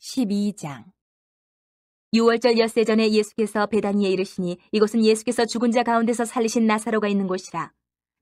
12장. 6월절 엿새 전에 예수께서 베다니에 이르시니 이곳은 예수께서 죽은 자 가운데서 살리신 나사로가 있는 곳이라.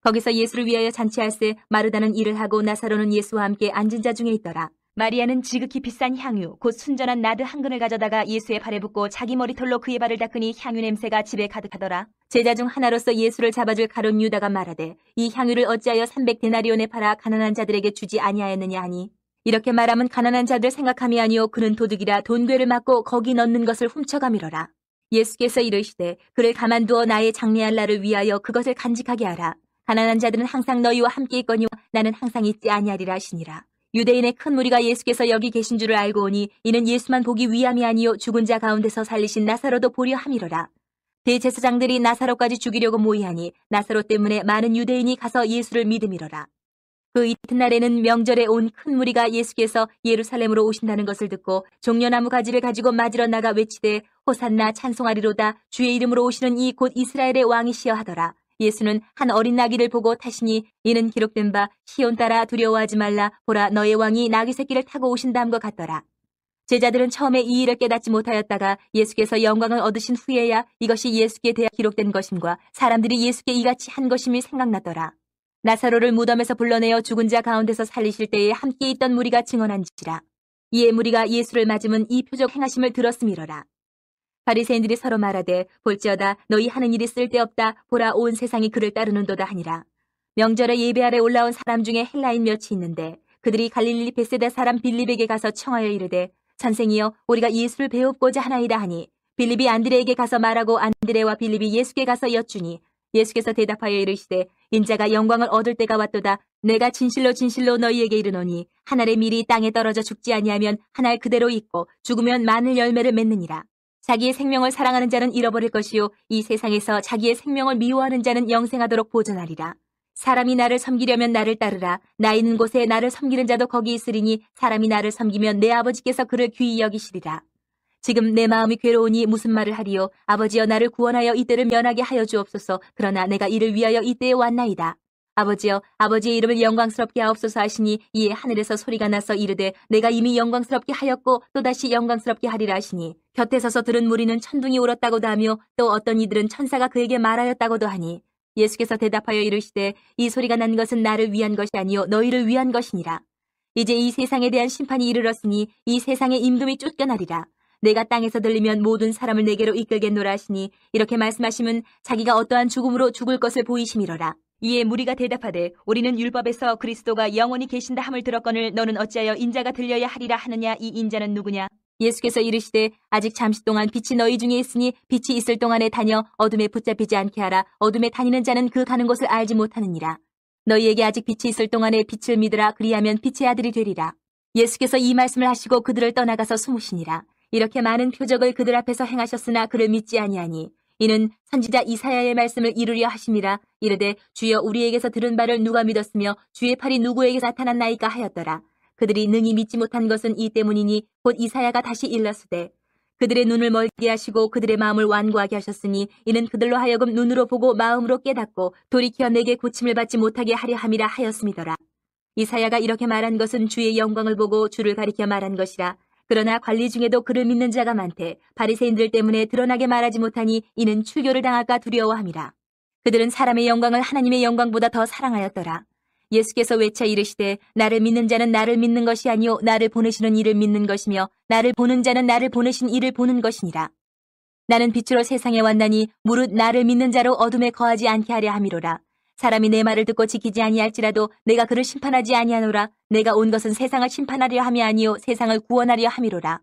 거기서 예수를 위하여 잔치할새 마르다는 일을 하고 나사로는 예수와 함께 앉은 자 중에 있더라. 마리아는 지극히 비싼 향유 곧 순전한 나드 한 근을 가져다가 예수의 발에 붓고 자기 머리털로 그의 발을 닦으니 향유 냄새가 집에 가득하더라. 제자 중 하나로서 예수를 잡아줄 가룟 유다가 말하되 이 향유를 어찌하여 300데나리온에 팔아 가난한 자들에게 주지 아니하였느냐 하니, 이렇게 말하면 가난한 자들 생각함이 아니요 그는 도둑이라 돈괴를 맞고 거기 넣는 것을 훔쳐가미러라. 예수께서 이르시되 그를 가만두어 나의 장래할 날을 위하여 그것을 간직하게 하라. 가난한 자들은 항상 너희와 함께 있거니와 나는 항상 있지 아니하리라 하시니라. 유대인의 큰 무리가 예수께서 여기 계신 줄을 알고 오니 이는 예수만 보기 위함이 아니요 죽은 자 가운데서 살리신 나사로도 보려 함이로라. 대제사장들이 나사로까지 죽이려고 모의하니 나사로 때문에 많은 유대인이 가서 예수를 믿음이로라. 그 이튿날에는 명절에 온 큰 무리가 예수께서 예루살렘으로 오신다는 것을 듣고 종려나무 가지를 가지고 맞으러 나가 외치되 호산나 찬송하리로다 주의 이름으로 오시는 이 곧 이스라엘의 왕이시여 하더라. 예수는 한 어린 나귀를 보고 타시니 이는 기록된 바 시온 따라 두려워하지 말라 보라 너의 왕이 나귀 새끼를 타고 오신다함과 같더라. 제자들은 처음에 이 일을 깨닫지 못하였다가 예수께서 영광을 얻으신 후에야 이것이 예수께 대하 기록된 것임과 사람들이 예수께 이같이 한 것임이 생각났더라. 나사로를 무덤에서 불러내어 죽은 자 가운데서 살리실 때에 함께 있던 무리가 증언한지라. 이에 무리가 예수를 맞으면 이 표적 행하심을 들었음이로라. 바리새인들이 서로 말하되 볼지어다 너희 하는 일이 쓸데없다 보라 온 세상이 그를 따르는도다 하니라. 명절에 예배하러 올라온 사람 중에 헬라인 몇이 있는데 그들이 갈릴리 베세다 사람 빌립에게 가서 청하여 이르되 선생이여 우리가 예수를 배웁고자 하나이다 하니 빌립이 안드레에게 가서 말하고 안드레와 빌립이 예수께 가서 여쭈니 예수께서 대답하여 이르시되 인자가 영광을 얻을 때가 왔도다. 내가 진실로 진실로 너희에게 이르노니 한 알의 밀이 땅에 떨어져 죽지 아니하면 한 알 그대로 있고 죽으면 많은 열매를 맺느니라. 자기의 생명을 사랑하는 자는 잃어버릴 것이요 이 세상에서 자기의 생명을 미워하는 자는 영생하도록 보존하리라. 사람이 나를 섬기려면 나를 따르라. 나 있는 곳에 나를 섬기는 자도 거기 있으리니 사람이 나를 섬기면 내 아버지께서 그를 귀히 여기시리라. 지금 내 마음이 괴로우니 무슨 말을 하리요. 아버지여 나를 구원하여 이때를 면하게 하여 주옵소서. 그러나 내가 이를 위하여 이때에 왔나이다. 아버지여 아버지의 이름을 영광스럽게 하옵소서 하시니 이에 하늘에서 소리가 나서 이르되 내가 이미 영광스럽게 하였고 또다시 영광스럽게 하리라 하시니 곁에 서서 들은 무리는 천둥이 울었다고도 하며 또 어떤 이들은 천사가 그에게 말하였다고도 하니 예수께서 대답하여 이르시되 이 소리가 난 것은 나를 위한 것이 아니요 너희를 위한 것이니라. 이제 이 세상에 대한 심판이 이르렀으니 이 세상의 임금이 쫓겨나리라. 내가 땅에서 들리면 모든 사람을 내게로 이끌겠노라 하시니 이렇게 말씀하시면 자기가 어떠한 죽음으로 죽을 것을 보이심이로라. 이에 무리가 대답하되 우리는 율법에서 그리스도가 영원히 계신다 함을 들었거늘 너는 어찌하여 인자가 들려야 하리라 하느냐. 이 인자는 누구냐. 예수께서 이르시되 아직 잠시 동안 빛이 너희 중에 있으니 빛이 있을 동안에 다녀 어둠에 붙잡히지 않게 하라. 어둠에 다니는 자는 그 가는 곳을 알지 못하느니라. 너희에게 아직 빛이 있을 동안에 빛을 믿으라. 그리하면 빛의 아들이 되리라. 예수께서 이 말씀을 하시고 그들을 떠나가서 숨으시니라. 이렇게 많은 표적을 그들 앞에서 행하셨으나 그를 믿지 아니하니 이는 선지자 이사야의 말씀을 이루려 하심이라. 이르되 주여 우리에게서 들은 바를 누가 믿었으며 주의 팔이 누구에게 나타났나이까 하였더라. 그들이 능히 믿지 못한 것은 이 때문이니 곧 이사야가 다시 일렀으되 그들의 눈을 멀게 하시고 그들의 마음을 완고하게 하셨으니 이는 그들로 하여금 눈으로 보고 마음으로 깨닫고 돌이켜 내게 고침을 받지 못하게 하려 함이라 하였음이더라. 이사야가 이렇게 말한 것은 주의 영광을 보고 주를 가리켜 말한 것이라. 그러나 관리 중에도 그를 믿는 자가 많되 바리새인들 때문에 드러나게 말하지 못하니 이는 출교를 당할까 두려워함이라. 그들은 사람의 영광을 하나님의 영광보다 더 사랑하였더라. 예수께서 외쳐 이르시되 나를 믿는 자는 나를 믿는 것이 아니요 나를 보내시는 이를 믿는 것이며 나를 보는 자는 나를 보내신 이를 보는 것이니라. 나는 빛으로 세상에 왔나니 무릇 나를 믿는 자로 어둠에 거하지 않게 하려 함이로라. 사람이 내 말을 듣고 지키지 아니할지라도 내가 그를 심판하지 아니하노라. 내가 온 것은 세상을 심판하려 함이 아니요 세상을 구원하려 함이로라.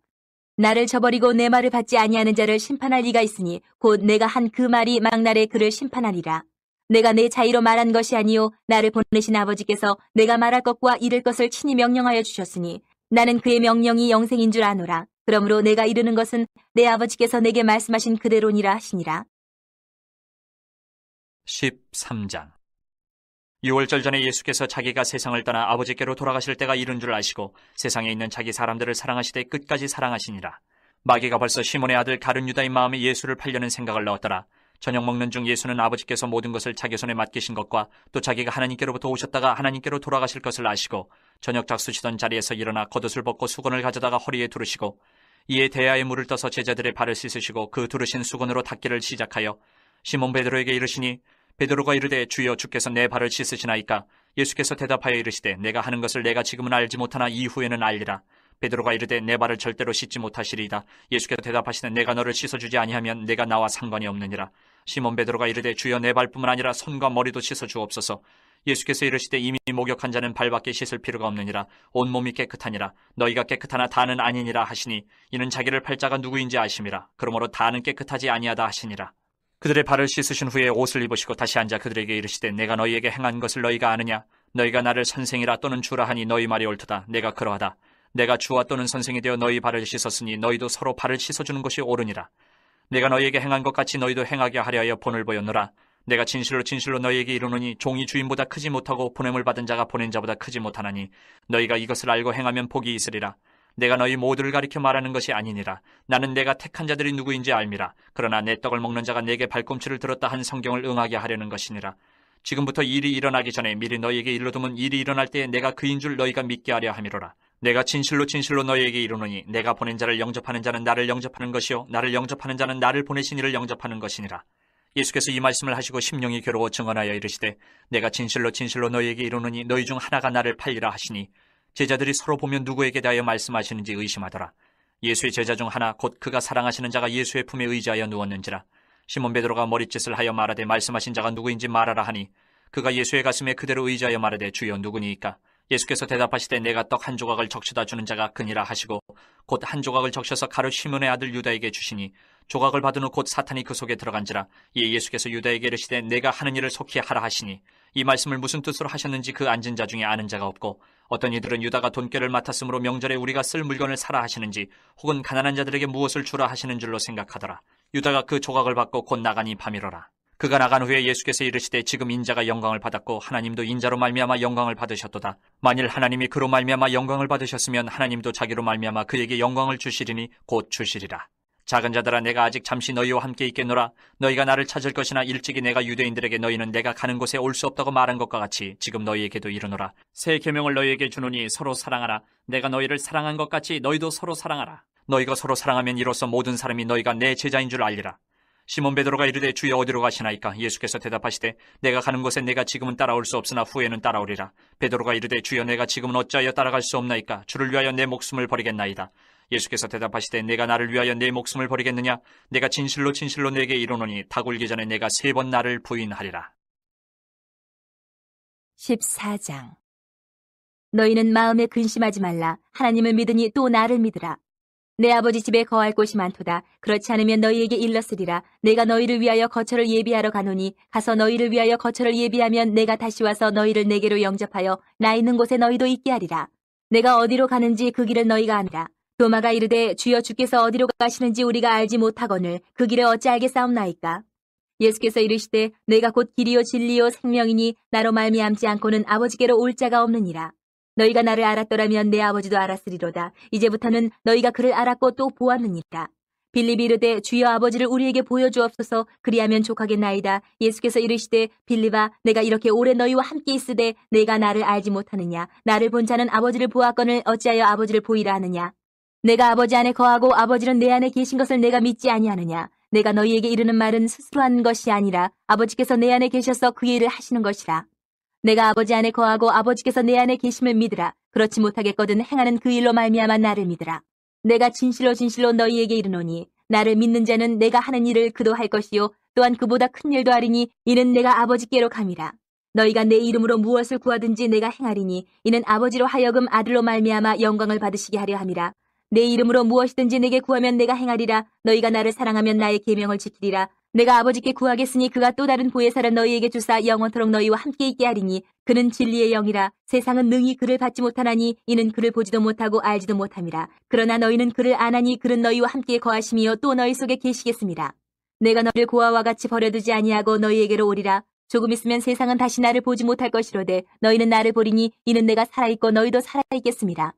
나를 저버리고 내 말을 받지 아니하는 자를 심판할 이가 있으니 곧 내가 한 그 말이 막날에 그를 심판하리라. 내가 내 자의로 말한 것이 아니요 나를 보내신 아버지께서 내가 말할 것과 이를 것을 친히 명령하여 주셨으니 나는 그의 명령이 영생인 줄 아노라. 그러므로 내가 이르는 것은 내 아버지께서 내게 말씀하신 그대로니라 하시니라. 13장. 6월절 전에 예수께서 자기가 세상을 떠나 아버지께로 돌아가실 때가 이른 줄 아시고 세상에 있는 자기 사람들을 사랑하시되 끝까지 사랑하시니라. 마귀가 벌써 시몬의 아들 가룟 유다의 마음에 예수를 팔려는 생각을 넣었더라. 저녁 먹는 중 예수는 아버지께서 모든 것을 자기 손에 맡기신 것과 또 자기가 하나님께로부터 오셨다가 하나님께로 돌아가실 것을 아시고 저녁 작수시던 자리에서 일어나 겉옷을 벗고 수건을 가져다가 허리에 두르시고 이에 대야에 물을 떠서 제자들의 발을 씻으시고 그 두르신 수건으로 닦기를 시작하여 시몬 베드로에게 이르시니 베드로가 이르되 주여 주께서 내 발을 씻으시나이까? 예수께서 대답하여 이르시되 내가 하는 것을 내가 지금은 알지 못하나 이후에는 알리라. 베드로가 이르되 내 발을 절대로 씻지 못하시리이다. 예수께서 대답하시되 내가 너를 씻어주지 아니하면 내가 나와 상관이 없느니라. 시몬 베드로가 이르되 주여 내 발뿐만 아니라 손과 머리도 씻어주옵소서. 예수께서 이르시되 이미 목욕한 자는 발밖에 씻을 필요가 없느니라. 온몸이 깨끗하니라. 너희가 깨끗하나 다는 아니니라 하시니 이는 자기를 팔 자가 누구인지 아심이라. 그러므로 다는 깨끗하지 아니하다 하시니라. 그들의 발을 씻으신 후에 옷을 입으시고 다시 앉아 그들에게 이르시되 내가 너희에게 행한 것을 너희가 아느냐? 너희가 나를 선생이라 또는 주라 하니 너희 말이 옳도다. 내가 그러하다. 내가 주와 또는 선생이 되어 너희 발을 씻었으니 너희도 서로 발을 씻어주는 것이 옳으니라. 내가 너희에게 행한 것 같이 너희도 행하게 하려 하여 본을 보였노라. 내가 진실로 진실로 너희에게 이르노니 종이 주인보다 크지 못하고 보냄을 받은 자가 보낸 자보다 크지 못하나니 너희가 이것을 알고 행하면 복이 있으리라. 내가 너희 모두를 가리켜 말하는 것이 아니니라. 나는 내가 택한 자들이 누구인지 알미라. 그러나 내 떡을 먹는 자가 내게 발꿈치를 들었다 한 성경을 응하게 하려는 것이니라. 지금부터 일이 일어나기 전에 미리 너희에게 일러두면 일이 일어날 때에 내가 그인 줄 너희가 믿게 하려 함이로라. 내가 진실로 진실로 너희에게 이르노니 내가 보낸 자를 영접하는 자는 나를 영접하는 것이요 나를 영접하는 자는 나를 보내신 이를 영접하는 것이니라. 예수께서 이 말씀을 하시고 심령이 괴로워 증언하여 이르시되 내가 진실로 진실로 너희에게 이르노니 너희 중 하나가 나를 팔리라 하시니 제자들이 서로 보면 누구에게 대하여 말씀하시는지 의심하더라. 예수의 제자 중 하나 곧 그가 사랑하시는 자가 예수의 품에 의지하여 누웠는지라. 시몬 베드로가 머리짓을 하여 말하되 말씀하신 자가 누구인지 말하라 하니 그가 예수의 가슴에 그대로 의지하여 말하되 주여 누구니이까? 예수께서 대답하시되 내가 떡 한 조각을 적셔다 주는 자가 그니라 하시고 곧 한 조각을 적셔서 가룟 시몬의 아들 유다에게 주시니 조각을 받은 후 곧 사탄이 그 속에 들어간지라. 이에 예수께서 유다에게 이르시되 내가 하는 일을 속히 하라 하시니 이 말씀을 무슨 뜻으로 하셨는지 그 앉은 자 중에 아는 자가 없고 어떤 이들은 유다가 돈꾀를 맡았으므로 명절에 우리가 쓸 물건을 사라 하시는지 혹은 가난한 자들에게 무엇을 주라 하시는 줄로 생각하더라. 유다가 그 조각을 받고 곧 나가니 밤이로라. 그가 나간 후에 예수께서 이르시되 지금 인자가 영광을 받았고 하나님도 인자로 말미암아 영광을 받으셨도다. 만일 하나님이 그로 말미암아 영광을 받으셨으면 하나님도 자기로 말미암아 그에게 영광을 주시리니 곧 주시리라. 작은 자들아 내가 아직 잠시 너희와 함께 있겠노라. 너희가 나를 찾을 것이나 일찍이 내가 유대인들에게 너희는 내가 가는 곳에 올 수 없다고 말한 것과 같이 지금 너희에게도 이르노라. 새 계명을 너희에게 주노니 서로 사랑하라. 내가 너희를 사랑한 것 같이 너희도 서로 사랑하라. 너희가 서로 사랑하면 이로써 모든 사람이 너희가 내 제자인 줄 알리라. 시몬 베드로가 이르되 주여 어디로 가시나이까? 예수께서 대답하시되 내가 가는 곳에 내가 지금은 따라올 수 없으나 후에는 따라오리라. 베드로가 이르되 주여 내가 지금은 어찌하여 따라갈 수 없나이까? 주를 위하여 내 목숨을 버리겠나이다. 예수께서 대답하시되 내가 나를 위하여 내 목숨을 버리겠느냐? 내가 진실로 진실로 내게 이르노니 닭 울기 전에 내가 3번 나를 부인하리라. 14장. 너희는 마음에 근심하지 말라. 하나님을 믿으니 또 나를 믿으라. 내 아버지 집에 거할 곳이 많도다. 그렇지 않으면 너희에게 일렀으리라. 내가 너희를 위하여 거처를 예비하러 가노니 가서 너희를 위하여 거처를 예비하면 내가 다시 와서 너희를 내게로 영접하여 나 있는 곳에 너희도 있게 하리라. 내가 어디로 가는지 그 길을 너희가 아느라. 도마가 이르되 주여 주께서 어디로 가시는지 우리가 알지 못하거늘 그 길을 어찌 알겠사옵나이까? 예수께서 이르시되 내가 곧 길이요 진리요 생명이니 나로 말미암지 않고는 아버지께로 올 자가 없느니라. 너희가 나를 알았더라면 내 아버지도 알았으리로다. 이제부터는 너희가 그를 알았고 또 보았느니라. 빌립이 이르되 주여 아버지를 우리에게 보여주옵소서. 그리하면 족하겠나이다. 예수께서 이르시되 빌립아 내가 이렇게 오래 너희와 함께 있으되 내가 나를 알지 못하느냐? 나를 본 자는 아버지를 보았거늘 어찌하여 아버지를 보이라 하느냐? 내가 아버지 안에 거하고 아버지는 내 안에 계신 것을 내가 믿지 아니하느냐? 내가 너희에게 이르는 말은 스스로 한 것이 아니라 아버지께서 내 안에 계셔서 그 일을 하시는 것이라. 내가 아버지 안에 거하고 아버지께서 내 안에 계심을 믿으라. 그렇지 못하겠거든 행하는 그 일로 말미암아 나를 믿으라. 내가 진실로 진실로 너희에게 이르노니 나를 믿는 자는 내가 하는 일을 그도 할 것이요 또한 그보다 큰 일도 하리니 이는 내가 아버지께로 감이라. 너희가 내 이름으로 무엇을 구하든지 내가 행하리니 이는 아버지로 하여금 아들로 말미암아 영광을 받으시게 하려 함이라. 내 이름으로 무엇이든지 내게 구하면 내가 행하리라. 너희가 나를 사랑하면 나의 계명을 지키리라. 내가 아버지께 구하겠으니 그가 또 다른 보혜사를 너희에게 주사 영원토록 너희와 함께 있게 하리니 그는 진리의 영이라. 세상은 능히 그를 받지 못하나니 이는 그를 보지도 못하고 알지도 못함이라. 그러나 너희는 그를 아나니 그는 너희와 함께 거하심이요 또 너희 속에 계시겠습니다. 내가 너희를 고아와 같이 버려두지 아니하고 너희에게로 오리라. 조금 있으면 세상은 다시 나를 보지 못할 것이로되 너희는 나를 보리니 이는 내가 살아있고 너희도 살아있겠습니다.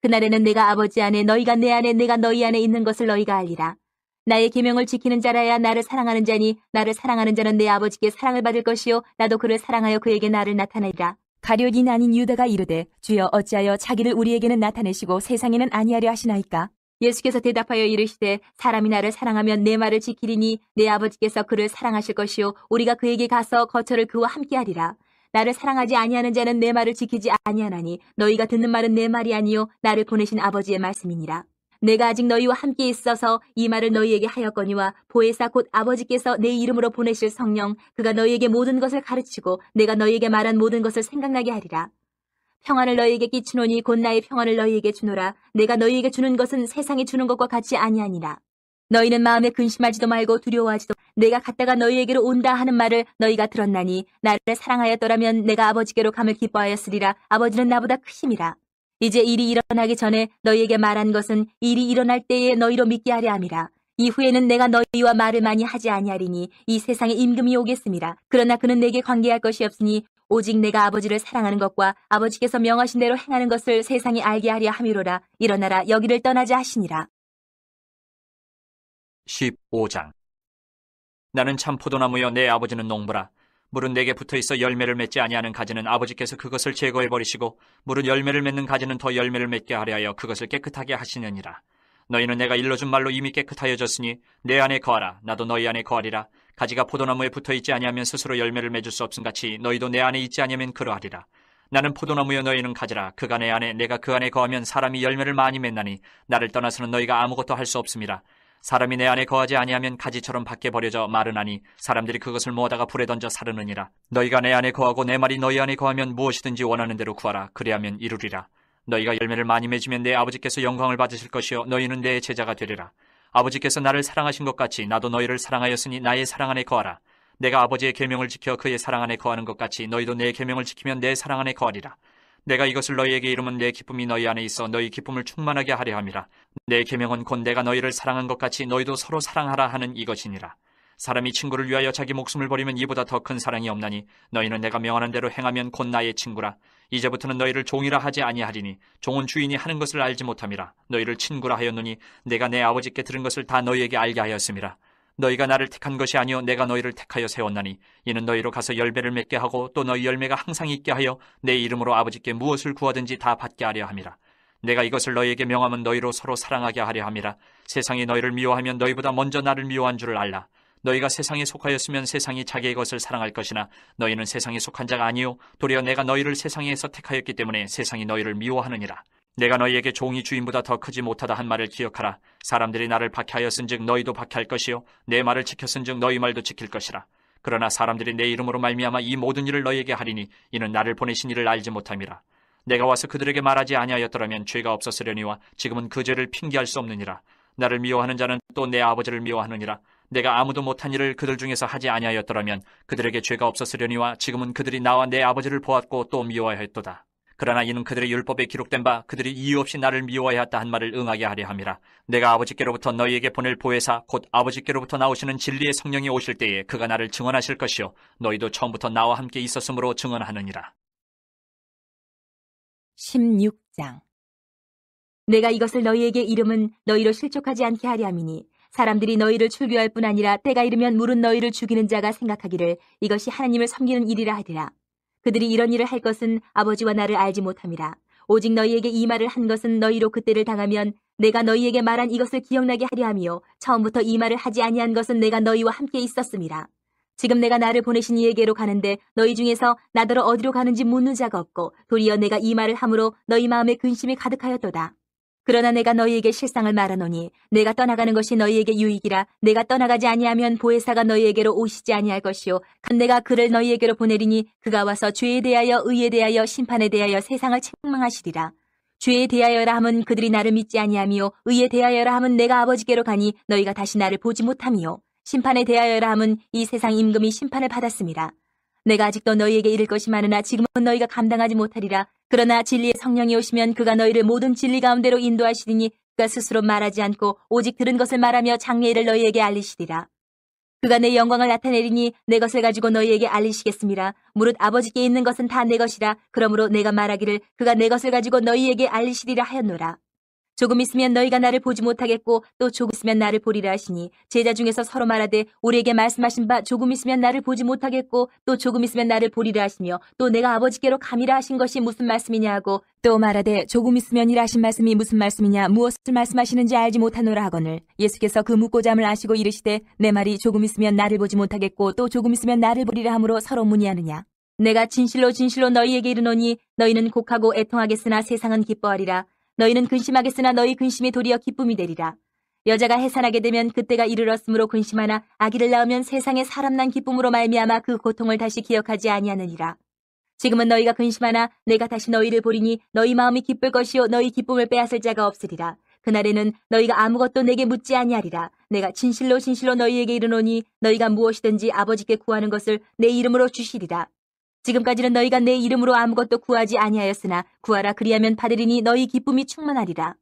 그날에는 내가 아버지 안에 너희가 내 안에 내가 너희 안에 있는 것을 너희가 알리라. 나의 계명을 지키는 자라야 나를 사랑하는 자니 나를 사랑하는 자는 내 아버지께 사랑을 받을 것이요 나도 그를 사랑하여 그에게 나를 나타내리라. 가룟이 아닌 유다가 이르되 주여 어찌하여 자기를 우리에게는 나타내시고 세상에는 아니하려 하시나이까? 예수께서 대답하여 이르시되 사람이 나를 사랑하면 내 말을 지키리니 내 아버지께서 그를 사랑하실 것이요 우리가 그에게 가서 거처를 그와 함께하리라. 나를 사랑하지 아니하는 자는 내 말을 지키지 아니하나니 너희가 듣는 말은 내 말이 아니요 나를 보내신 아버지의 말씀이니라. 내가 아직 너희와 함께 있어서 이 말을 너희에게 하였거니와 보혜사 곧 아버지께서 내 이름으로 보내실 성령 그가 너희에게 모든 것을 가르치고 내가 너희에게 말한 모든 것을 생각나게 하리라. 평안을 너희에게 끼치노니 곧 나의 평안을 너희에게 주노라. 내가 너희에게 주는 것은 세상이 주는 것과 같이 아니하니라. 너희는 마음에 근심하지도 말고 두려워하지도 내가 갔다가 너희에게로 온다 하는 말을 너희가 들었나니 나를 사랑하였더라면 내가 아버지께로 감을 기뻐하였으리라. 아버지는 나보다 크심이라. 이제 일이 일어나기 전에 너희에게 말한 것은 일이 일어날 때에 너희로 믿게 하려 함이라. 이후에는 내가 너희와 말을 많이 하지 아니하리니 이 세상에 임금이 오겠습니다. 그러나 그는 내게 관계할 것이 없으니 오직 내가 아버지를 사랑하는 것과 아버지께서 명하신 대로 행하는 것을 세상이 알게 하려 함이로라. 일어나라 여기를 떠나자 하시니라. 15장. 나는 참 포도나무여 내 아버지는 농부라. 물은 내게 붙어있어 열매를 맺지 아니하는 가지는 아버지께서 그것을 제거해버리시고 물은 열매를 맺는 가지는 더 열매를 맺게 하려 하여 그것을 깨끗하게 하시느니라. 너희는 내가 일러준 말로 이미 깨끗하여졌으니 내 안에 거하라. 나도 너희 안에 거하리라. 가지가 포도나무에 붙어있지 아니하면 스스로 열매를 맺을 수 없음같이 너희도 내 안에 있지 아니하면 그러하리라. 나는 포도나무여 너희는 가지라. 그가 내 안에 내가 그 안에 거하면 사람이 열매를 많이 맺나니 나를 떠나서는 너희가 아무것도 할 수 없음이라. 사람이 내 안에 거하지 아니하면 가지처럼 밖에 버려져 마르나니 사람들이 그것을 모아다가 불에 던져 사르느니라. 너희가 내 안에 거하고 내 말이 너희 안에 거하면 무엇이든지 원하는 대로 구하라. 그리하면 이루리라. 너희가 열매를 많이 맺으면 내 아버지께서 영광을 받으실 것이요 너희는 내 제자가 되리라. 아버지께서 나를 사랑하신 것 같이 나도 너희를 사랑하였으니 나의 사랑 안에 거하라. 내가 아버지의 계명을 지켜 그의 사랑 안에 거하는 것 같이 너희도 내 계명을 지키면 내 사랑 안에 거하리라. 내가 이것을 너희에게 이루면 내 기쁨이 너희 안에 있어 너희 기쁨을 충만하게 하려 함이라. 내 계명은 곧 내가 너희를 사랑한 것 같이 너희도 서로 사랑하라 하는 이것이니라. 사람이 친구를 위하여 자기 목숨을 버리면 이보다 더 큰 사랑이 없나니 너희는 내가 명하는 대로 행하면 곧 나의 친구라. 이제부터는 너희를 종이라 하지 아니하리니 종은 주인이 하는 것을 알지 못함이라. 너희를 친구라 하였노니 내가 내 아버지께 들은 것을 다 너희에게 알게 하였음이라. 너희가 나를 택한 것이 아니요 내가 너희를 택하여 세웠나니 이는 너희로 가서 열매를 맺게 하고 또 너희 열매가 항상 있게 하여 내 이름으로 아버지께 무엇을 구하든지 다 받게 하려 함이라. 내가 이것을 너희에게 명하면 너희로 서로 사랑하게 하려 함이라. 세상이 너희를 미워하면 너희보다 먼저 나를 미워한 줄을 알라. 너희가 세상에 속하였으면 세상이 자기의 것을 사랑할 것이나 너희는 세상에 속한 자가 아니요 도리어 내가 너희를 세상에서 택하였기 때문에 세상이 너희를 미워하느니라. 내가 너희에게 종이 주인보다 더 크지 못하다 한 말을 기억하라. 사람들이 나를 박해하였은즉 너희도 박해할 것이요 내 말을 지켰은즉 너희 말도 지킬 것이라. 그러나 사람들이 내 이름으로 말미암아 이 모든 일을 너희에게 하리니 이는 나를 보내신 이를 알지 못함이라. 내가 와서 그들에게 말하지 아니하였더라면 죄가 없었으려니와 지금은 그 죄를 핑계할 수 없느니라. 나를 미워하는 자는 또 내 아버지를 미워하느니라. 내가 아무도 못한 일을 그들 중에서 하지 아니하였더라면 그들에게 죄가 없었으려니와 지금은 그들이 나와 내 아버지를 보았고 또 미워하였도다. 그러나 이는 그들의 율법에 기록된 바 그들이 이유 없이 나를 미워하였다 한 말을 응하게 하려 함이라. 내가 아버지께로부터 너희에게 보낼 보혜사 곧 아버지께로부터 나오시는 진리의 성령이 오실 때에 그가 나를 증언하실 것이요 너희도 처음부터 나와 함께 있었으므로 증언하느니라. 16장. 내가 이것을 너희에게 이름은 너희로 실족하지 않게 하려 함이니 사람들이 너희를 출교할 뿐 아니라 때가 이르면 물은 너희를 죽이는 자가 생각하기를 이것이 하나님을 섬기는 일이라 하리라. 그들이 이런 일을 할 것은 아버지와 나를 알지 못함이라. 오직 너희에게 이 말을 한 것은 너희로 그때를 당하면 내가 너희에게 말한 이것을 기억나게 하려 함이요 처음부터 이 말을 하지 아니한 것은 내가 너희와 함께 있었음이라. 지금 내가 나를 보내신 이에게로 가는데 너희 중에서 나더러 어디로 가는지 묻는 자가 없고 도리어 내가 이 말을 함으로 너희 마음에 근심이 가득하였도다. 그러나 내가 너희에게 실상을 말하노니 내가 떠나가는 것이 너희에게 유익이라. 내가 떠나가지 아니하면 보혜사가 너희에게로 오시지 아니할 것이요 내가 그를 너희에게로 보내리니 그가 와서 죄에 대하여 의에 대하여 심판에 대하여 세상을 책망하시리라. 죄에 대하여라 함은 그들이 나를 믿지 아니하며 의에 대하여라 함은 내가 아버지께로 가니 너희가 다시 나를 보지 못하며 심판에 대하여라 함은 이 세상 임금이 심판을 받았습니다. 내가 아직도 너희에게 이를 것이 많으나 지금은 너희가 감당하지 못하리라. 그러나 진리의 성령이 오시면 그가 너희를 모든 진리 가운데로 인도하시리니 그가 스스로 말하지 않고 오직 들은 것을 말하며 장래일을 너희에게 알리시리라. 그가 내 영광을 나타내리니 내 것을 가지고 너희에게 알리시겠습니다. 무릇 아버지께 있는 것은 다 내 것이라. 그러므로 내가 말하기를 그가 내 것을 가지고 너희에게 알리시리라 하였노라. 조금 있으면 너희가 나를 보지 못하겠고 또 조금 있으면 나를 보리라 하시니 제자 중에서 서로 말하되 우리에게 말씀하신 바 조금 있으면 나를 보지 못하겠고 또 조금 있으면 나를 보리라 하시며 또 내가 아버지께로 감이라 하신 것이 무슨 말씀이냐 하고 또 말하되 조금 있으면이라 하신 말씀이 무슨 말씀이냐 무엇을 말씀하시는지 알지 못하노라 하거늘 예수께서 그 묻고자 함을 아시고 이르시되 내 말이 조금 있으면 나를 보지 못하겠고 또 조금 있으면 나를 보리라 함으로 서로 문의하느냐 내가 진실로 진실로 너희에게 이르노니 너희는 곡하고 애통하겠으나 세상은 기뻐하리라 너희는 근심하겠으나 너희 근심이 도리어 기쁨이 되리라. 여자가 해산하게 되면 그때가 이르렀으므로 근심하나 아기를 낳으면 세상에 사람 난 기쁨으로 말미암아 그 고통을 다시 기억하지 아니하느니라. 지금은 너희가 근심하나 내가 다시 너희를 보리니 너희 마음이 기쁠 것이요 너희 기쁨을 빼앗을 자가 없으리라. 그날에는 너희가 아무것도 내게 묻지 아니하리라. 내가 진실로 진실로 너희에게 이르노니 너희가 무엇이든지 아버지께 구하는 것을 내 이름으로 주시리라. 지금까지는 너희가 내 이름으로 아무것도 구하지 아니하였으나 구하라 그리하면 받으리니 너희 기쁨이 충만하리라.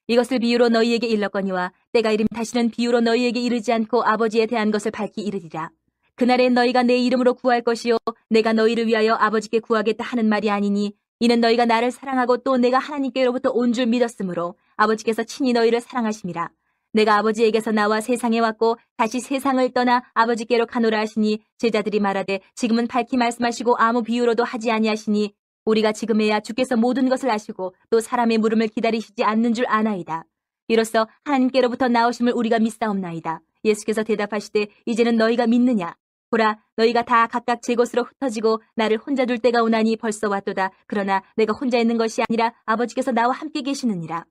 이것을 비유로 너희에게 일렀거니와 때가 이르면 다시는 비유로 너희에게 이르지 않고 아버지에 대한 것을 밝히 이르리라. 그날에 너희가 내 이름으로 구할 것이요 내가 너희를 위하여 아버지께 구하겠다 하는 말이 아니니 이는 너희가 나를 사랑하고 또 내가 하나님께로부터 온 줄 믿었으므로 아버지께서 친히 너희를 사랑하심이라. 내가 아버지에게서 나와 세상에 왔고 다시 세상을 떠나 아버지께로 가노라 하시니 제자들이 말하되 지금은 밝히 말씀하시고 아무 비유로도 하지 아니하시니 우리가 지금에야 주께서 모든 것을 아시고 또 사람의 물음을 기다리시지 않는 줄 아나이다. 이로써 하나님께로부터 나오심을 우리가 믿사옵나이다. 예수께서 대답하시되 이제는 너희가 믿느냐? 보라 너희가 다 각각 제 곳으로 흩어지고 나를 혼자 둘 때가 오나니 벌써 왔도다. 그러나 내가 혼자 있는 것이 아니라 아버지께서 나와 함께 계시느니라.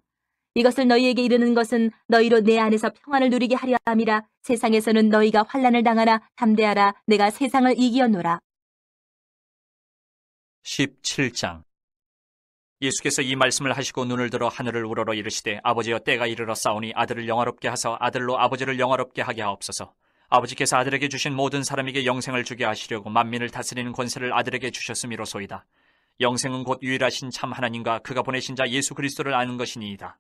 이것을 너희에게 이르는 것은 너희로 내 안에서 평안을 누리게 하려 함이라. 세상에서는 너희가 환난을 당하나 담대하라. 내가 세상을 이기었노라. 17장 예수께서 이 말씀을 하시고 눈을 들어 하늘을 우러러 이르시되 아버지여 때가 이르러 싸우니 아들을 영화롭게 하사 아들로 아버지를 영화롭게 하게 하옵소서. 아버지께서 아들에게 주신 모든 사람에게 영생을 주게 하시려고 만민을 다스리는 권세를 아들에게 주셨음이로소이다. 영생은 곧 유일하신 참 하나님과 그가 보내신 자 예수 그리스도를 아는 것이니이다.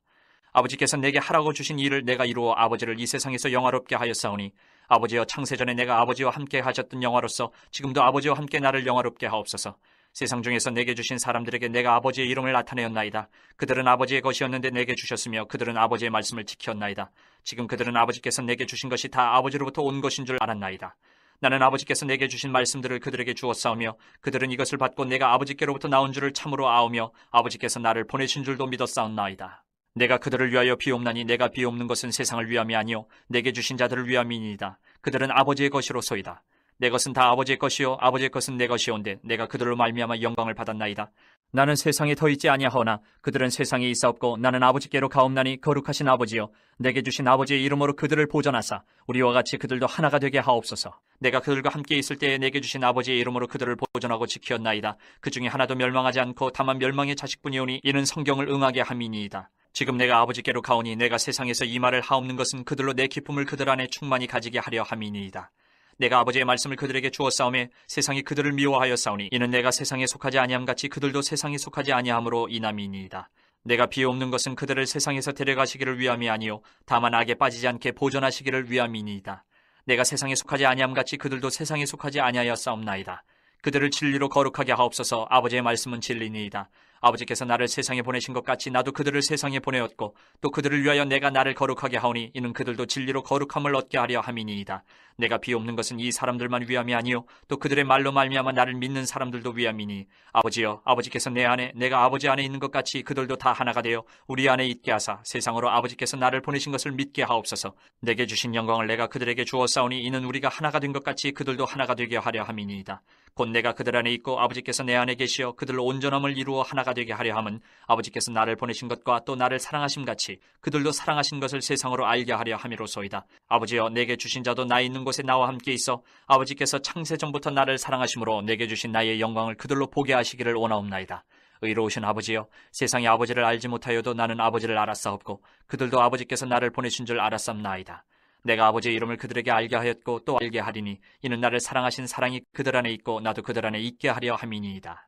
아버지께서 내게 하라고 주신 일을 내가 이루어 아버지를 이 세상에서 영화롭게 하였사오니 아버지여 창세전에 내가 아버지와 함께 하셨던 영화로서 지금도 아버지와 함께 나를 영화롭게 하옵소서. 세상 중에서 내게 주신 사람들에게 내가 아버지의 이름을 나타내었나이다. 그들은 아버지의 것이었는데 내게 주셨으며 그들은 아버지의 말씀을 지켰나이다. 지금 그들은 아버지께서 내게 주신 것이 다 아버지로부터 온 것인 줄 알았나이다. 나는 아버지께서 내게 주신 말씀들을 그들에게 주었사오며 그들은 이것을 받고 내가 아버지께로부터 나온 줄을 참으로 아오며 아버지께서 나를 보내신 줄도 믿었사옵나이다. 내가 그들을 위하여 비옵나니 내가 비옵는 것은 세상을 위함이 아니요 내게 주신 자들을 위함이니이다. 그들은 아버지의 것이로소이다. 내 것은 다 아버지의 것이요 아버지의 것은 내 것이온데 내가 그들로 말미암아 영광을 받았나이다. 나는 세상에 더 있지 아니하오나 그들은 세상에 있사옵고 나는 아버지께로 가옵나니 거룩하신 아버지여 내게 주신 아버지의 이름으로 그들을 보존하사 우리와 같이 그들도 하나가 되게 하옵소서. 내가 그들과 함께 있을 때에 내게 주신 아버지의 이름으로 그들을 보존하고 지키었나이다. 그 중에 하나도 멸망하지 않고 다만 멸망의 자식뿐이오니 이는 성경을 응하게 함이니이다. 지금 내가 아버지께로 가오니 내가 세상에서 이 말을 하옵는 것은 그들로 내 기쁨을 그들 안에 충만히 가지게 하려 함이니이다. 내가 아버지의 말씀을 그들에게 주었사오매 세상이 그들을 미워하였사오니 이는 내가 세상에 속하지 아니함 같이 그들도 세상에 속하지 아니함으로 인함이니이다. 내가 비옵는 것은 그들을 세상에서 데려가시기를 위함이 아니요 다만 악에 빠지지 않게 보존하시기를 위함이니이다. 내가 세상에 속하지 아니함 같이 그들도 세상에 속하지 아니하였사옵나이다. 그들을 진리로 거룩하게 하옵소서. 아버지의 말씀은 진리니이다. 아버지께서 나를 세상에 보내신 것 같이 나도 그들을 세상에 보내었고 또 그들을 위하여 내가 나를 거룩하게 하오니 이는 그들도 진리로 거룩함을 얻게 하려 함이니이다. 내가 비옵는 것은 이 사람들만 위함이 아니요 또 그들의 말로 말미암아 나를 믿는 사람들도 위함이니 아버지여 아버지께서 내 안에 내가 아버지 안에 있는 것 같이 그들도 다 하나가 되어 우리 안에 있게 하사 세상으로 아버지께서 나를 보내신 것을 믿게 하옵소서. 내게 주신 영광을 내가 그들에게 주었사오니 이는 우리가 하나가 된 것 같이 그들도 하나가 되게 하려 함이니이다. 곧 내가 그들 안에 있고 아버지께서 내 안에 계시어 그들로 온전함을 이루어 하나가 되게 하려 함은 아버지께서 나를 보내신 것과 또 나를 사랑하심 같이 그들도 사랑하신 것을 세상으로 알게 하려 함이로소이다. 아버지여 내게 주신 자도 나 있는 곳에 나와 함께 있어 아버지께서 창세전부터 나를 사랑하심으로 내게 주신 나의 영광을 그들로 보게 하시기를 원하옵나이다. 의로우신 아버지여 세상이 아버지를 알지 못하여도 나는 아버지를 알았사옵고 그들도 아버지께서 나를 보내신 줄 알았사옵나이다. 내가 아버지의 이름을 그들에게 알게 하였고 또 알게 하리니 이는 나를 사랑하신 사랑이 그들 안에 있고 나도 그들 안에 있게 하려 함이니이다.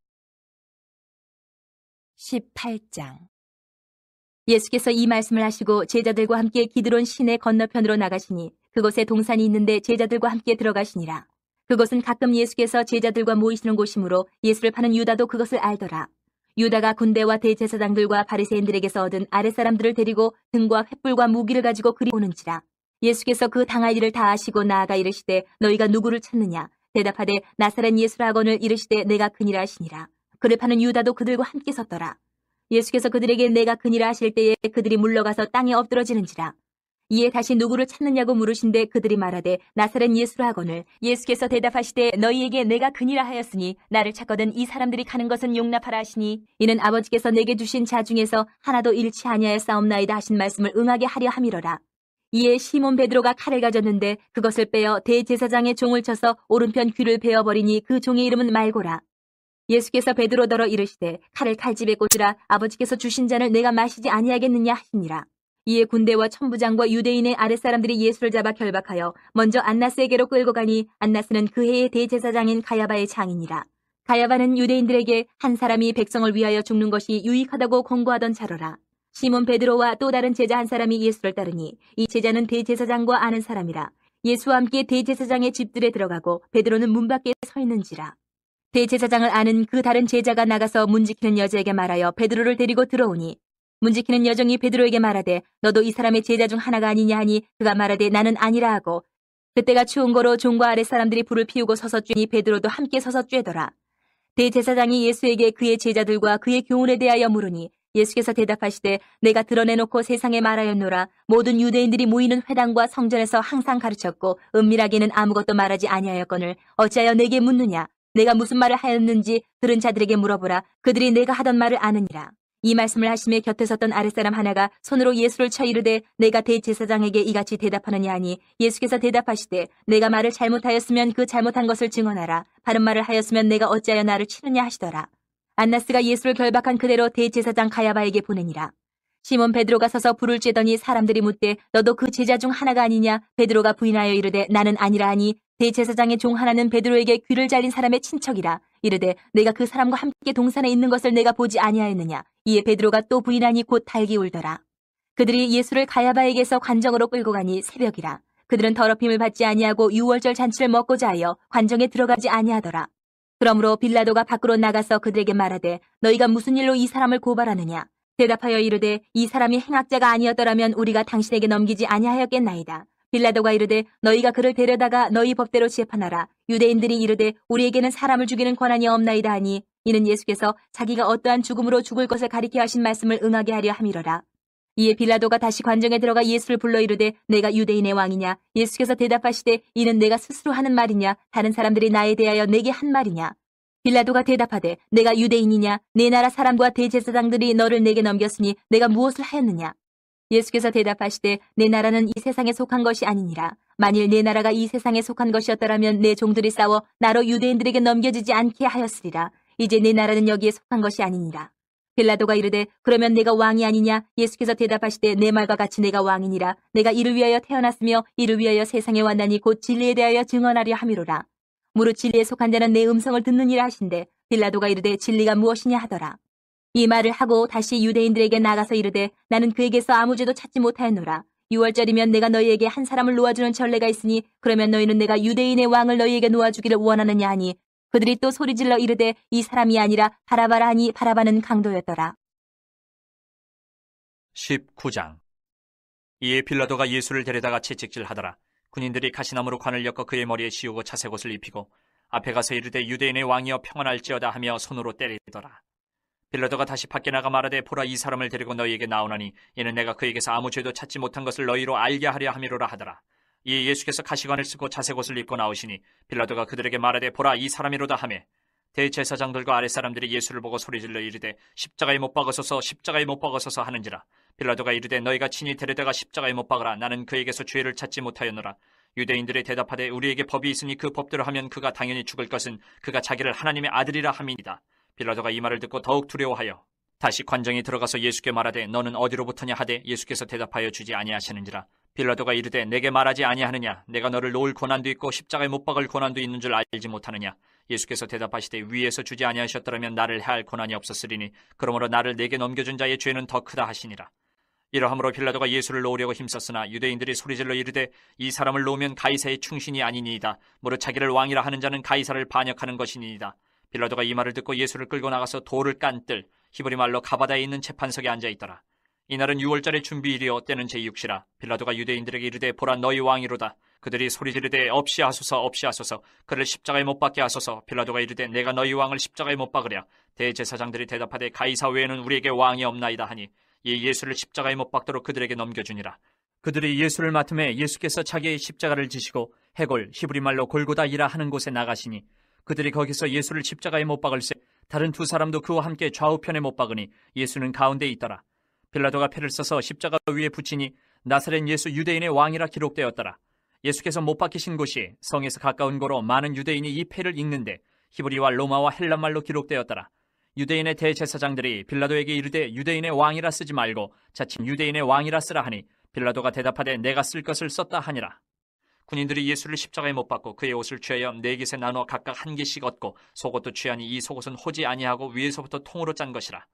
18장 예수께서 이 말씀을 하시고 제자들과 함께 기드론 시내 건너편으로 나가시니 그곳에 동산이 있는데 제자들과 함께 들어가시니라. 그곳은 가끔 예수께서 제자들과 모이시는 곳이므로 예수를 파는 유다도 그것을 알더라. 유다가 군대와 대제사장들과 바리새인들에게서 얻은 아랫사람들을 데리고 등과 횃불과 무기를 가지고 그리 오는지라. 예수께서 그 당할 일을 다 아시고 나아가 이르시되 너희가 누구를 찾느냐? 대답하되 나사렛 예수라 하거늘 이르시되 내가 그니라 하시니라. 그를 파는 유다도 그들과 함께 섰더라. 예수께서 그들에게 내가 그니라 하실 때에 그들이 물러가서 땅에 엎드러지는지라. 이에 다시 누구를 찾느냐고 물으신데 그들이 말하되 나사렛 예수라 하거늘 예수께서 대답하시되 너희에게 내가 그니라 하였으니 나를 찾거든 이 사람들이 가는 것은 용납하라 하시니 이는 아버지께서 내게 주신 자 중에서 하나도 잃지 아니하였사옵나이다 하신 말씀을 응하게 하려 함이로라. 이에 시몬 베드로가 칼을 가졌는데 그것을 빼어 대제사장의 종을 쳐서 오른편 귀를 베어버리니 그 종의 이름은 말고라. 예수께서 베드로더러 이르시되 칼을 칼집에 꽂으라. 아버지께서 주신 잔을 내가 마시지 아니하겠느냐 하시니라. 이에 군대와 천부장과 유대인의 아랫사람들이 예수를 잡아 결박하여 먼저 안나스에게로 끌고 가니 안나스는 그 해의 대제사장인 가야바의 장이니라. 가야바는 유대인들에게 한 사람이 백성을 위하여 죽는 것이 유익하다고 권고하던 자로라. 시몬 베드로와 또 다른 제자 한 사람이 예수를 따르니 이 제자는 대제사장과 아는 사람이라. 예수와 함께 대제사장의 집들에 들어가고 베드로는 문 밖에 서 있는지라. 대제사장을 아는 그 다른 제자가 나가서 문지키는 여자에게 말하여 베드로를 데리고 들어오니 문지키는 여종이 베드로에게 말하되 너도 이 사람의 제자 중 하나가 아니냐 하니 그가 말하되 나는 아니라 하고 그때가 추운 거로 종과 아랫 사람들이 불을 피우고 서서 쬐니 베드로도 함께 서서 쬐더라. 대제사장이 예수에게 그의 제자들과 그의 교훈에 대하여 물으니 예수께서 대답하시되 내가 드러내놓고 세상에 말하였노라. 모든 유대인들이 모이는 회당과 성전에서 항상 가르쳤고 은밀하게는 아무것도 말하지 아니하였거늘 어찌하여 내게 묻느냐. 내가 무슨 말을 하였는지 들은 자들에게 물어보라. 그들이 내가 하던 말을 아느니라. 이 말씀을 하심에 곁에 섰던 아랫사람 하나가 손으로 예수를 쳐 이르되 내가 대제사장에게 이같이 대답하느냐 하니 예수께서 대답하시되 내가 말을 잘못하였으면 그 잘못한 것을 증언하라. 바른 말을 하였으면 내가 어찌하여 나를 치느냐 하시더라. 안나스가 예수를 결박한 그대로 대제사장 가야바에게 보내니라. 시몬 베드로가 서서 불을 쬐더니 사람들이 묻되 너도 그 제자 중 하나가 아니냐? 베드로가 부인하여 이르되 나는 아니라 하니 대제사장의 종 하나는 베드로에게 귀를 잘린 사람의 친척이라. 이르되 내가 그 사람과 함께 동산에 있는 것을 내가 보지 아니하였느냐. 이에 베드로가 또 부인하니 곧 달기 울더라. 그들이 예수를 가야바에게서 관정으로 끌고 가니 새벽이라. 그들은 더럽힘을 받지 아니하고 유월절 잔치를 먹고자 하여 관정에 들어가지 아니하더라. 그러므로 빌라도가 밖으로 나가서 그들에게 말하되 너희가 무슨 일로 이 사람을 고발하느냐. 대답하여 이르되 이 사람이 행악자가 아니었더라면 우리가 당신에게 넘기지 아니하였겠나이다. 빌라도가 이르되 너희가 그를 데려다가 너희 법대로 재판하라. 유대인들이 이르되 우리에게는 사람을 죽이는 권한이 없나이다 하니 이는 예수께서 자기가 어떠한 죽음으로 죽을 것을 가리켜 하신 말씀을 응하게 하려 함이로라. 이에 빌라도가 다시 관정에 들어가 예수를 불러 이르되 내가 유대인의 왕이냐. 예수께서 대답하시되 이는 내가 스스로 하는 말이냐 다른 사람들이 나에 대하여 내게 한 말이냐. 빌라도가 대답하되 내가 유대인이냐. 내 나라 사람과 대제사장들이 너를 내게 넘겼으니 내가 무엇을 하였느냐. 예수께서 대답하시되 내 나라는 이 세상에 속한 것이 아니니라. 만일 내 나라가 이 세상에 속한 것이었더라면 내 종들이 싸워 나로 유대인들에게 넘겨지지 않게 하였으리라. 이제 내 나라는 여기에 속한 것이 아니니라. 빌라도가 이르되 그러면 내가 왕이 아니냐. 예수께서 대답하시되 내 말과 같이 내가 왕이니라. 내가 이를 위하여 태어났으며 이를 위하여 세상에 왔나니 곧 진리에 대하여 증언하려 함이로라. 무릇 진리에 속한 자는 내 음성을 듣느니라 하신대 빌라도가 이르되 진리가 무엇이냐 하더라. 이 말을 하고 다시 유대인들에게 나가서 이르되 나는 그에게서 아무 죄도 찾지 못하였노라. 6월절이면 내가 너희에게 한 사람을 놓아주는 전례가 있으니 그러면 너희는 내가 유대인의 왕을 너희에게 놓아주기를 원하느냐 하니 그들이 또 소리질러 이르되 이 사람이 아니라 바라바라 하니 바라바는 강도였더라. 19장. 이에 빌라도가 예수를 데려다가 채찍질하더라. 군인들이 가시나무로 관을 엮어 그의 머리에 씌우고 자색옷을 입히고 앞에 가서 이르되 유대인의 왕이여 평안할지어다 하며 손으로 때리더라. 빌라도가 다시 밖에 나가 말하되 보라 이 사람을 데리고 너희에게 나오나니 이는 내가 그에게서 아무 죄도 찾지 못한 것을 너희로 알게 하려 함이로라 하더라. 이에 예수께서 가시관을 쓰고 자색옷을 입고 나오시니 빌라도가 그들에게 말하되 보라 이 사람이로다 하매 대제사장들과 아랫사람들이 예수를 보고 소리질러 이르되 십자가에 못 박으소서 십자가에 못 박으소서 하는지라. 빌라도가 이르되 너희가 친히 데려다가 십자가에 못 박으라. 나는 그에게서 죄를 찾지 못하였노라. 유대인들이 대답하되 우리에게 법이 있으니 그 법대로 하면 그가 당연히 죽을 것은 그가 자기를 하나님의 아들이라 함이니이다. 빌라도가 이 말을 듣고 더욱 두려워하여 다시 관정에 들어가서 예수께 말하되 너는 어디로부터냐 하되 예수께서 대답하여 주지 아니하시는지라. 빌라도가 이르되 내게 말하지 아니하느냐. 내가 너를 놓을 고난도 있고 십자가에 못 박을 고난도 있는 줄 알지 못하느냐. 예수께서 대답하시되 위에서 주지 아니하셨더라면 나를 해할 고난이 없었으리니 그러므로 나를 내게 넘겨준 자의 죄는 더 크다 하시니라. 이러함으로 빌라도가 예수를 놓으려고 힘썼으나 유대인들이 소리질러 이르되 이 사람을 놓으면 가이사의 충신이 아니니이다. 무릇 자기를 왕이라 하는 자는 가이사를 반역하는 것이니이다. 빌라도가 이 말을 듣고 예수를 끌고 나가서 돌을 깐뜰 히브리 말로 가바다에 있는 재판석에 앉아 있더라. 이날은 유월절의 준비일이요 때는 제6시라. 빌라도가 유대인들에게 이르되 보라 너희 왕이로다. 그들이 소리 지르되 없이 하소서 없이 하소서 그를 십자가에 못 박게 하소서. 빌라도가 이르되 내가 너희 왕을 십자가에 못 박으랴. 대제사장들이 대답하되 가이사 외에는 우리에게 왕이 없나이다 하니 이 예수를 십자가에 못 박도록 그들에게 넘겨주니라. 그들이 예수를 맡음에 예수께서 자기의 십자가를 지시고 해골 히브리 말로 골고다이라 하는 곳에 나가시니 그들이 거기서 예수를 십자가에 못 박을새 다른 두 사람도 그와 함께 좌우편에 못 박으니 예수는 가운데 있더라. 빌라도가 패를 써서 십자가 위에 붙이니 나사렛 예수 유대인의 왕이라 기록되었더라. 예수께서 못 박히신 곳이 성에서 가까운 고로 많은 유대인이 이 패를 읽는데 히브리와 로마와 헬란말로 기록되었더라. 유대인의 대제사장들이 빌라도에게 이르되 유대인의 왕이라 쓰지 말고 자칭 유대인의 왕이라 쓰라 하니 빌라도가 대답하되 내가 쓸 것을 썼다 하니라. 군인들이 예수를 십자가에 못 박고 그의 옷을 취하여 네 깃에 나누어 각각 한 개씩 얻고 속옷도 취하니 이 속옷은 호지 아니하고 위에서부터 통으로 짠 것이라.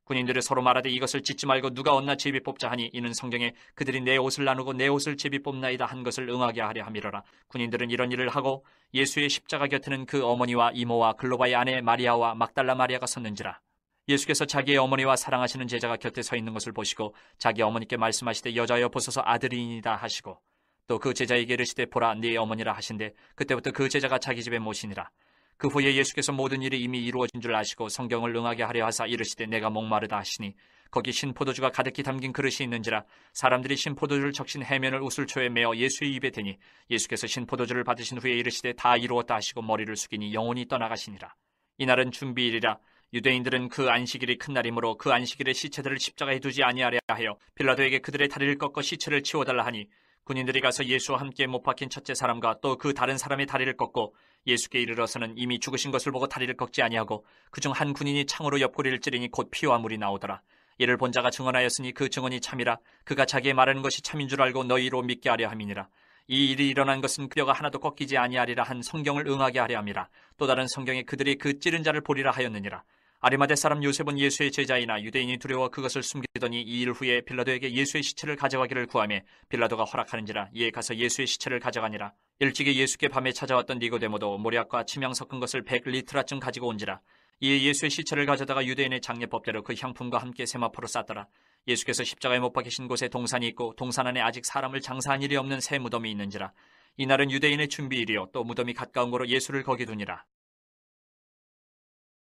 군인들이 서로 말하되 이것을 찢지 말고 누가 얻나 제비 뽑자 하니 이는 성경에 그들이 내 옷을 나누고 내 옷을 제비 뽑나이다 한 것을 응하게 하려 함이로라. 군인들은 이런 일을 하고 예수의 십자가 곁에는 그 어머니와 이모와 글로바의 아내 마리아와 막달라 마리아가 섰는지라. 예수께서 자기의 어머니와 사랑하시는 제자가 곁에 서 있는 것을 보시고 자기 어머니께 말씀하시되 여자여 보소서 아들이니이다 하시고 또 그 제자에게 이르시되 보라 네 어머니라 하신대 그때부터 그 제자가 자기 집에 모시니라. 그 후에 예수께서 모든 일이 이미 이루어진 줄 아시고 성경을 응하게 하려 하사 이르시되 내가 목마르다 하시니 거기 신포도주가 가득히 담긴 그릇이 있는지라. 사람들이 신포도주를 적신 해면을 우슬초에 메어 예수의 입에 대니 예수께서 신포도주를 받으신 후에 이르시되 다 이루었다 하시고 머리를 숙이니 영혼이 떠나가시니라. 이날은 준비일이라. 유대인들은 그 안식일이 큰 날이므로 그 안식일에 시체들을 십자가에 두지 아니하려 하여 빌라도에게 그들의 다리를 꺾어 시체를 치워달라 하니 군인들이 가서 예수와 함께 못 박힌 첫째 사람과 또 그 다른 사람의 다리를 꺾고 예수께 이르러서는 이미 죽으신 것을 보고 다리를 꺾지 아니하고 그중 한 군인이 창으로 옆구리를 찌르니 곧 피와 물이 나오더라. 이를 본 자가 증언하였으니 그 증언이 참이라. 그가 자기의 말하는 것이 참인 줄 알고 너희로 믿게 하려 함이니라. 이 일이 일어난 것은 뼈가 하나도 꺾이지 아니하리라 한 성경을 응하게 하려 함이라. 또 다른 성경에 그들이 그 찌른 자를 보리라 하였느니라. 아리마대 사람 요셉은 예수의 제자이나 유대인이 두려워 그것을 숨기더니 이 일 후에 빌라도에게 예수의 시체를 가져가기를 구하매 빌라도가 허락하는지라. 이에 가서 예수의 시체를 가져가니라. 일찍이 예수께 밤에 찾아왔던 니고데모도 모략과 침향 섞은 것을 100리트라쯤 가지고 온지라. 이에 예수의 시체를 가져다가 유대인의 장례법대로 그 향품과 함께 세마포로 쌌더라. 예수께서 십자가에 못 박히신 곳에 동산이 있고 동산 안에 아직 사람을 장사한 일이 없는 새 무덤이 있는지라. 이날은 유대인의 준비일이요 또 무덤이 가까운 고로 예수를 거기 두니라.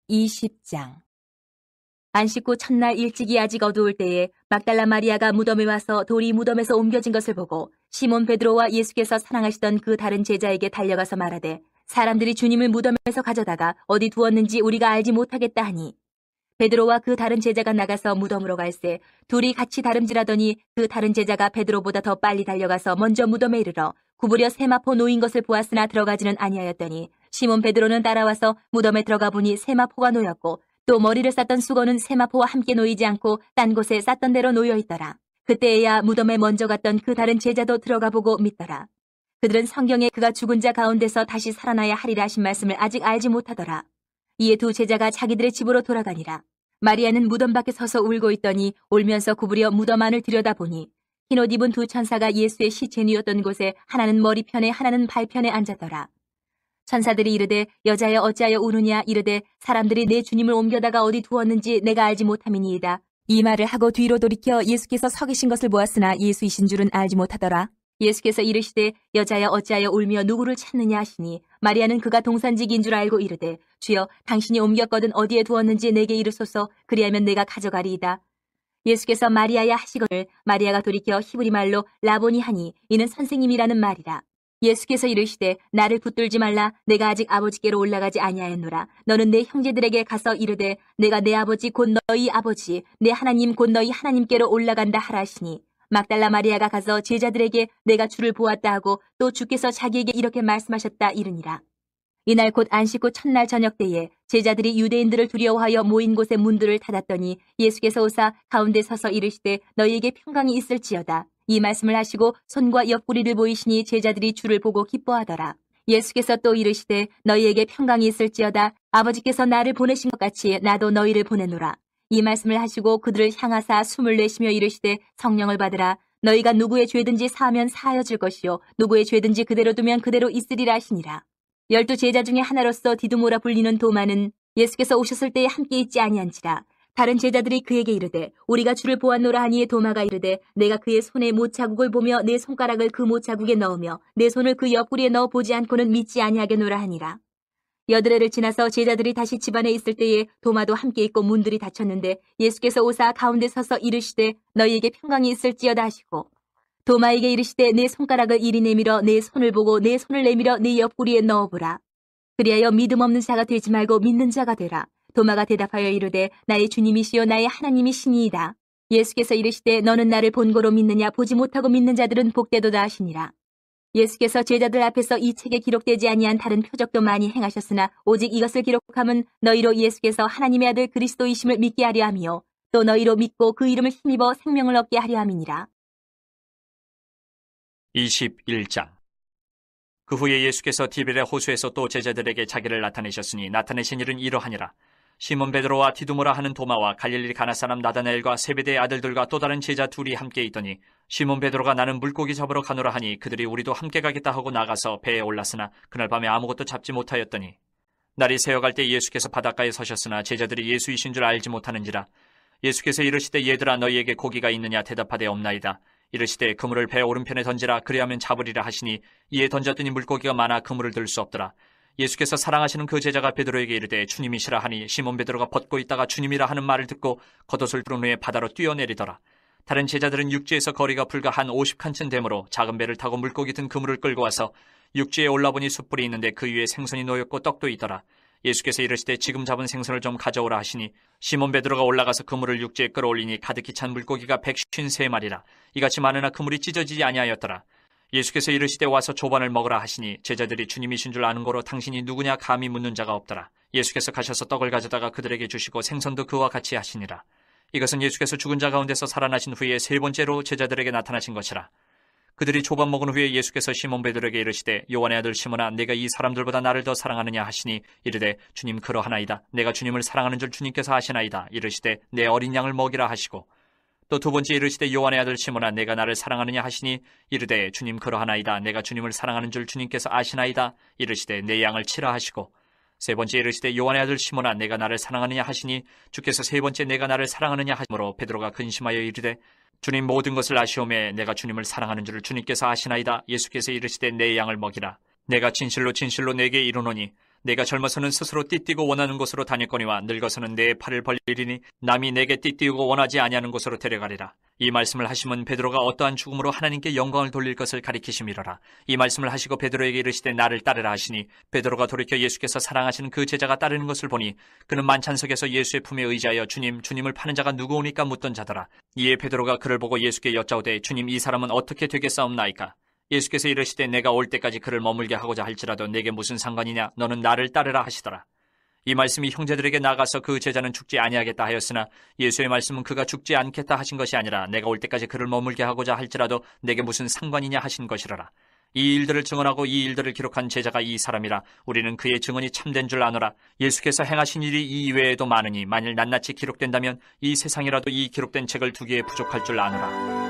20장. 안식 후 첫날 일찍이 아직 어두울 때에 막달라 마리아가 무덤에 와서 돌이 무덤에서 옮겨진 것을 보고 시몬 베드로와 예수께서 사랑하시던 그 다른 제자에게 달려가서 말하되 사람들이 주님을 무덤에서 가져다가 어디 두었는지 우리가 알지 못하겠다 하니 베드로와 그 다른 제자가 나가서 무덤으로 갈새 둘이 같이 다름질하더니 그 다른 제자가 베드로보다 더 빨리 달려가서 먼저 무덤에 이르러 구부려 세마포 놓인 것을 보았으나 들어가지는 아니하였더니 시몬 베드로는 따라와서 무덤에 들어가 보니 세마포가 놓였고 또 머리를 쌌던 수건은 세마포와 함께 놓이지 않고 딴 곳에 쌌던 대로 놓여 있더라. 그때에야 무덤에 먼저 갔던 그 다른 제자도 들어가 보고 믿더라. 그들은 성경에 그가 죽은 자 가운데서 다시 살아나야 하리라 하신 말씀을 아직 알지 못하더라. 이에 두 제자가 자기들의 집으로 돌아가니라. 마리아는 무덤 밖에 서서 울고 있더니 울면서 구부려 무덤 안을 들여다보니 흰옷 입은 두 천사가 예수의 시체 누였던 곳에 하나는 머리편에 하나는 발편에 앉았더라. 천사들이 이르되 여자여 어찌하여 우느냐 이르되 사람들이 내 주님을 옮겨다가 어디 두었는지 내가 알지 못함이니이다. 이 말을 하고 뒤로 돌이켜 예수께서 서 계신 것을 보았으나 예수이신 줄은 알지 못하더라. 예수께서 이르시되 여자여 어찌하여 울며 누구를 찾느냐 하시니 마리아는 그가 동산직인 줄 알고 이르되 주여 당신이 옮겼거든 어디에 두었는지 내게 이르소서 그리하면 내가 가져가리이다. 예수께서 마리아야 하시거늘 마리아가 돌이켜 히브리 말로 라보니 하니 이는 선생님이라는 말이라. 예수께서 이르시되 나를 붙들지 말라. 내가 아직 아버지께로 올라가지 아니하였노라. 너는 내 형제들에게 가서 이르되 내가 내 아버지 곧 너희 아버지 내 하나님 곧 너희 하나님께로 올라간다 하라 하시니 막달라 마리아가 가서 제자들에게 내가 주를 보았다 하고 또 주께서 자기에게 이렇게 말씀하셨다 이르니라. 이날 곧 안식 후 첫날 저녁 때에 제자들이 유대인들을 두려워하여 모인 곳의 문들을 닫았더니 예수께서 오사 가운데 서서 이르시되 너희에게 평강이 있을지어다. 이 말씀을 하시고 손과 옆구리를 보이시니 제자들이 주를 보고 기뻐하더라. 예수께서 또 이르시되 너희에게 평강이 있을지어다. 아버지께서 나를 보내신 것 같이 나도 너희를 보내노라. 이 말씀을 하시고 그들을 향하사 숨을 내쉬며 이르시되 성령을 받으라. 너희가 누구의 죄든지 사하면 사하여질 것이요 누구의 죄든지 그대로 두면 그대로 있으리라 하시니라. 12 제자 중에 하나로서 디두모라 불리는 도마는 예수께서 오셨을 때에 함께 있지 아니한지라. 다른 제자들이 그에게 이르되 우리가 주를 보았노라 하니 도마가 이르되 내가 그의 손에 못자국을 보며 내 손가락을 그 못자국에 넣으며 내 손을 그 옆구리에 넣어 보지 않고는 믿지 아니하겠노라 하니라. 여드레를 지나서 제자들이 다시 집안에 있을 때에 도마도 함께 있고 문들이 닫혔는데 예수께서 오사 가운데 서서 이르시되 너희에게 평강이 있을지어다 하시고 도마에게 이르시되 내 손가락을 이리 내밀어 내 손을 보고 내 손을 내밀어 내 옆구리에 넣어보라. 그리하여 믿음 없는 자가 되지 말고 믿는 자가 되라. 도마가 대답하여 이르되 나의 주님이시요 나의 하나님이시니이다. 예수께서 이르시되 너는 나를 본고로 믿느냐 보지 못하고 믿는 자들은 복되도다 하시니라. 예수께서 제자들 앞에서 이 책에 기록되지 아니한 다른 표적도 많이 행하셨으나 오직 이것을 기록함은 너희로 예수께서 하나님의 아들 그리스도이심을 믿게 하려 함이요 또 너희로 믿고 그 이름을 힘입어 생명을 얻게 하려 함이니라. 21장. 그 후에 예수께서 디베랴 호수에서 또 제자들에게 자기를 나타내셨으니 나타내신 일은 이러하니라. 시몬 베드로와 디두모라 하는 도마와 갈릴리 가나 사람 나다나엘과 세베대의 아들들과 또 다른 제자 둘이 함께 있더니 시몬 베드로가 나는 물고기 잡으러 가노라 하니 그들이 우리도 함께 가겠다 하고 나가서 배에 올랐으나 그날 밤에 아무것도 잡지 못하였더니 날이 새어갈 때 예수께서 바닷가에 서셨으나 제자들이 예수이신 줄 알지 못하는지라. 예수께서 이르시되 얘들아 너희에게 고기가 있느냐 대답하되 없나이다. 이르시되 그물을 배 오른편에 던지라 그리하면 잡으리라 하시니 이에 던졌더니 물고기가 많아 그물을 들 수 없더라. 예수께서 사랑하시는 그 제자가 베드로에게 이르되 주님이시라 하니 시몬 베드로가 벗고 있다가 주님이라 하는 말을 듣고 겉옷을 두른 후에 바다로 뛰어내리더라. 다른 제자들은 육지에서 거리가 불과 한 50칸쯤 되므로 작은 배를 타고 물고기 든 그물을 끌고 와서 육지에 올라보니 숯불이 있는데 그 위에 생선이 놓였고 떡도 있더라. 예수께서 이르시되 지금 잡은 생선을 좀 가져오라 하시니 시몬 베드로가 올라가서 그물을 육지에 끌어올리니 가득히 찬 물고기가 153마리라. 이같이 많으나 그물이 찢어지지 아니하였더라. 예수께서 이르시되 와서 조반을 먹으라 하시니 제자들이 주님이신 줄 아는 거로 당신이 누구냐 감히 묻는 자가 없더라. 예수께서 가셔서 떡을 가져다가 그들에게 주시고 생선도 그와 같이 하시니라. 이것은 예수께서 죽은 자 가운데서 살아나신 후에 세 번째로 제자들에게 나타나신 것이라. 그들이 조반 먹은 후에 예수께서 시몬 베드로에게 이르시되 요한의 아들 시몬아 내가 이 사람들보다 나를 더 사랑하느냐 하시니 이르되 주님 그러하나이다. 내가 주님을 사랑하는 줄 주님께서 아시나이다. 이르시되 내 어린 양을 먹이라 하시고 또 두 번째 이르시되 요한의 아들 시몬아 내가 나를 사랑하느냐 하시니 이르되 주님 그러하나이다. 내가 주님을 사랑하는 줄 주님께서 아시나이다. 이르시되 내 양을 치라 하시고 세 번째 이르시되 요한의 아들 시몬아 내가 나를 사랑하느냐 하시니 주께서 세 번째 내가 나를 사랑하느냐 하시므로 베드로가 근심하여 이르되 주님 모든 것을 아시오매 내가 주님을 사랑하는 줄을 주님께서 아시나이다. 예수께서 이르시되 내 양을 먹이라. 내가 진실로 진실로 내게 이르노니 내가 젊어서는 스스로 띠띠고 원하는 곳으로 다녔거니와 늙어서는 내 팔을 벌리리니 남이 내게 띠띠우고 원하지 아니하는 곳으로 데려가리라. 이 말씀을 하시면 베드로가 어떠한 죽음으로 하나님께 영광을 돌릴 것을 가리키심이로라. 이 말씀을 하시고 베드로에게 이르시되 나를 따르라 하시니 베드로가 돌이켜 예수께서 사랑하시는 그 제자가 따르는 것을 보니 그는 만찬석에서 예수의 품에 의지하여 주님을 파는 자가 누구오니까 묻던 자더라. 이에 베드로가 그를 보고 예수께 여짜오되 주님 이 사람은 어떻게 되겠사옵나이까? 예수께서 이르시되 내가 올 때까지 그를 머물게 하고자 할지라도 내게 무슨 상관이냐 너는 나를 따르라 하시더라. 이 말씀이 형제들에게 나가서 그 제자는 죽지 아니하겠다 하였으나 예수의 말씀은 그가 죽지 않겠다 하신 것이 아니라 내가 올 때까지 그를 머물게 하고자 할지라도 내게 무슨 상관이냐 하신 것이라라. 이 일들을 증언하고 이 일들을 기록한 제자가 이 사람이라. 우리는 그의 증언이 참된 줄 아노라. 예수께서 행하신 일이 이 이외에도 많으니 만일 낱낱이 기록된다면 이 세상이라도 이 기록된 책을 두기에 부족할 줄 아노라.